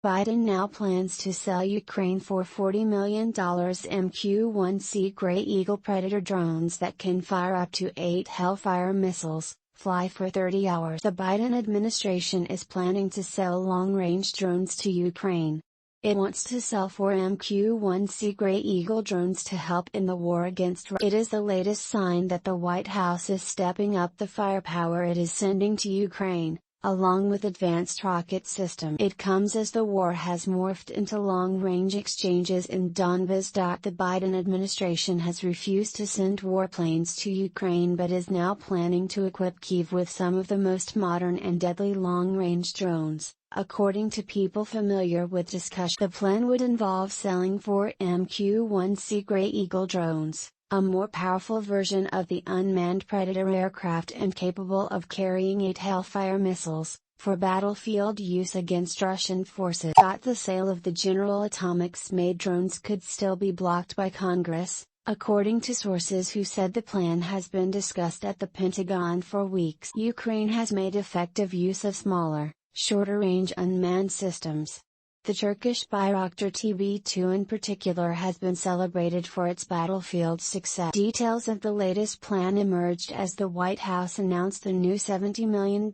Biden now plans to sell Ukraine for $40 million MQ-1C Gray Eagle Predator drones that can fire up to 8 Hellfire missiles, fly for 30 hours. The Biden administration is planning to sell long-range drones to Ukraine. It wants to sell 4 MQ-1C Gray Eagle drones to help in the war against Russia. It is the latest sign that the White House is stepping up the firepower it is sending to Ukraine, along with advanced rocket systems. It comes as the war has morphed into long-range exchanges in Donbas. The Biden administration has refused to send warplanes to Ukraine but is now planning to equip Kyiv with some of the most modern and deadly long-range drones. According to people familiar with discussion, the plan would involve selling 4 MQ-1C Gray Eagle drones, a more powerful version of the unmanned Predator aircraft and capable of carrying 8 Hellfire missiles, for battlefield use against Russian forces. The sale of the General Atomics-made drones could still be blocked by Congress, according to sources who said the plan has been discussed at the Pentagon for weeks. Ukraine has made effective use of smaller, shorter-range unmanned systems. The Turkish Bayraktar TB2 in particular has been celebrated for its battlefield success. Details of the latest plan emerged as the White House announced the new $70 million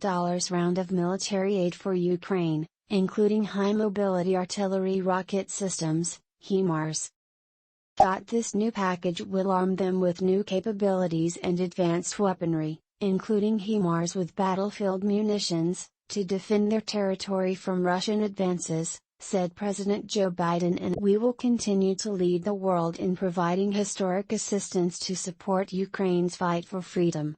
round of military aid for Ukraine, including high-mobility artillery rocket systems, HIMARS. This new package will arm them with new capabilities and advanced weaponry, including HIMARS with battlefield munitions, to defend their territory from Russian advances, said President Joe Biden, and we will continue to lead the world in providing historic assistance to support Ukraine's fight for freedom.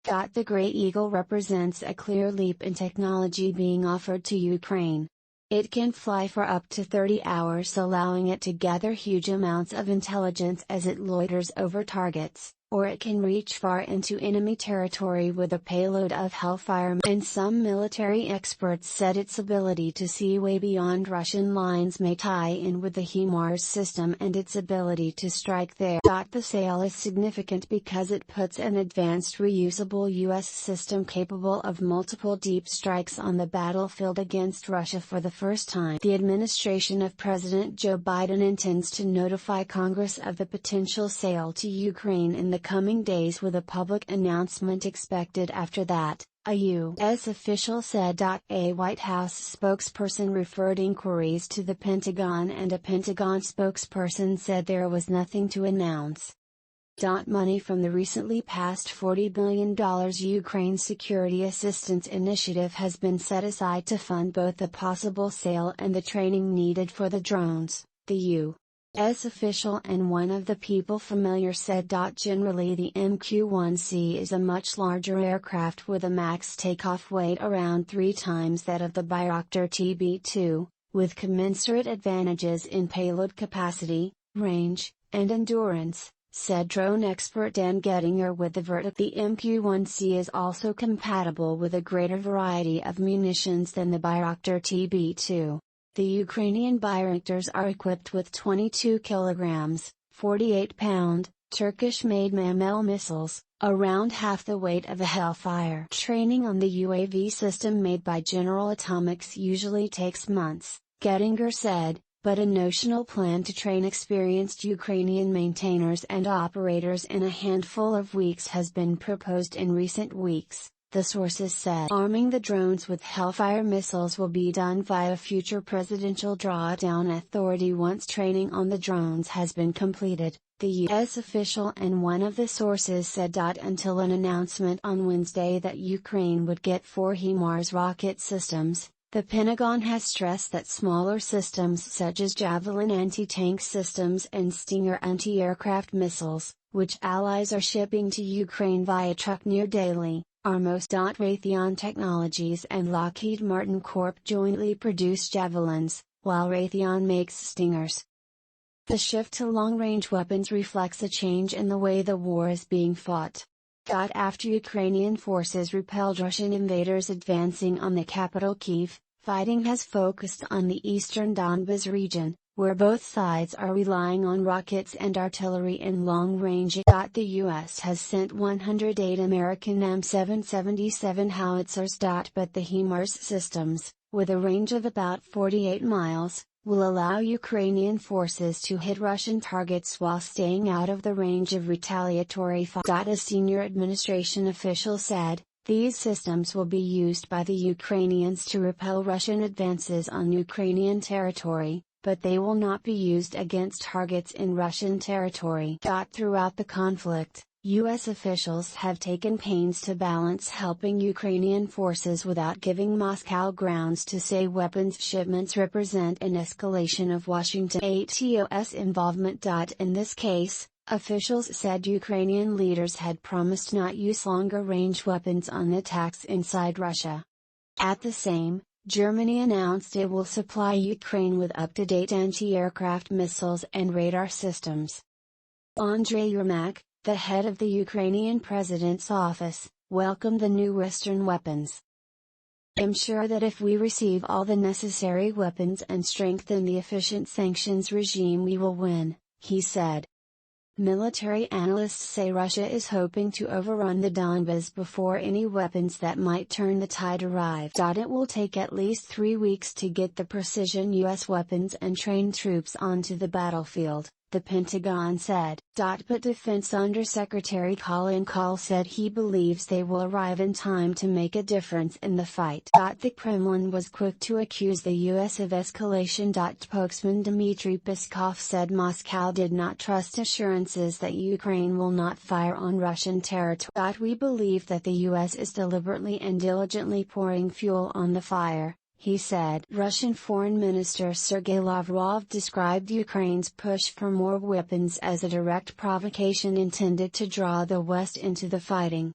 The Gray Eagle represents a clear leap in technology being offered to Ukraine. It can fly for up to 30 hours, allowing it to gather huge amounts of intelligence as it loiters over targets, or it can reach far into enemy territory with a payload of Hellfire. And some military experts said its ability to see way beyond Russian lines may tie in with the HIMARS system and its ability to strike there. The sale is significant because it puts an advanced reusable U.S. system capable of multiple deep strikes on the battlefield against Russia for the first time. The administration of President Joe Biden intends to notify Congress of the potential sale to Ukraine in the coming days, with a public announcement expected after that, a U.S. official said. A White House spokesperson referred inquiries to the Pentagon, and a Pentagon spokesperson said there was nothing to announce. Money from the recently passed $40 billion Ukraine Security Assistance Initiative has been set aside to fund both the possible sale and the training needed for the drones, the U.S. official and one of the people familiar said. Generally, the MQ-1C is a much larger aircraft with a max takeoff weight around 3 times that of the Bayraktar TB2, with commensurate advantages in payload capacity, range, and endurance, said drone expert Dan Gettinger with the Vertic. The MQ-1C is also compatible with a greater variety of munitions than the Bayraktar TB2. The Ukrainian Bayraktars are equipped with 22 kg, 48-pound, Turkish-made Mamel missiles, around half the weight of a Hellfire. Training on the UAV system made by General Atomics usually takes months, Gettinger said, but a notional plan to train experienced Ukrainian maintainers and operators in a handful of weeks has been proposed in recent weeks. The sources said arming the drones with Hellfire missiles will be done via future presidential drawdown authority once training on the drones has been completed, the U.S. official and one of the sources said. Until an announcement on Wednesday that Ukraine would get 4 HIMARS rocket systems, the Pentagon has stressed that smaller systems such as Javelin anti-tank systems and Stinger anti-aircraft missiles, which allies are shipping to Ukraine via truck near daily, are most. Raytheon Technologies and Lockheed Martin Corp jointly produce Javelins, while Raytheon makes Stingers. The shift to long-range weapons reflects a change in the way the war is being fought. After Ukrainian forces repelled Russian invaders advancing on the capital Kyiv, fighting has focused on the eastern Donbas region, where both sides are relying on rockets and artillery in long range. The U.S. has sent 108 American M777 howitzers. But the HIMARS systems, with a range of about 48 miles, will allow Ukrainian forces to hit Russian targets while staying out of the range of retaliatory fire. A senior administration official said, these systems will be used by the Ukrainians to repel Russian advances on Ukrainian territory, but they will not be used against targets in Russian territory. Throughout the conflict, U.S. officials have taken pains to balance helping Ukrainian forces without giving Moscow grounds to say weapons shipments represent an escalation of Washington's involvement. In this case, officials said Ukrainian leaders had promised not use longer-range weapons on attacks inside Russia. At the same, Germany announced it will supply Ukraine with up-to-date anti-aircraft missiles and radar systems. Andrei Yermak, the head of the Ukrainian president's office, welcomed the new Western weapons. "I'm sure that if we receive all the necessary weapons and strengthen the efficient sanctions regime, we will win," he said. Military analysts say Russia is hoping to overrun the Donbas before any weapons that might turn the tide arrive. It will take at least 3 weeks to get the precision U.S. weapons and trained troops onto the battlefield, the Pentagon said. But Defense Undersecretary Colin Kahl said he believes they will arrive in time to make a difference in the fight. The Kremlin was quick to accuse the U.S. of escalation. Spokesman Dmitry Peskov said Moscow did not trust assurances that Ukraine will not fire on Russian territory. "We believe that the U.S. is deliberately and diligently pouring fuel on the fire," he said. Russian Foreign Minister Sergei Lavrov described Ukraine's push for more weapons as a direct provocation intended to draw the West into the fighting.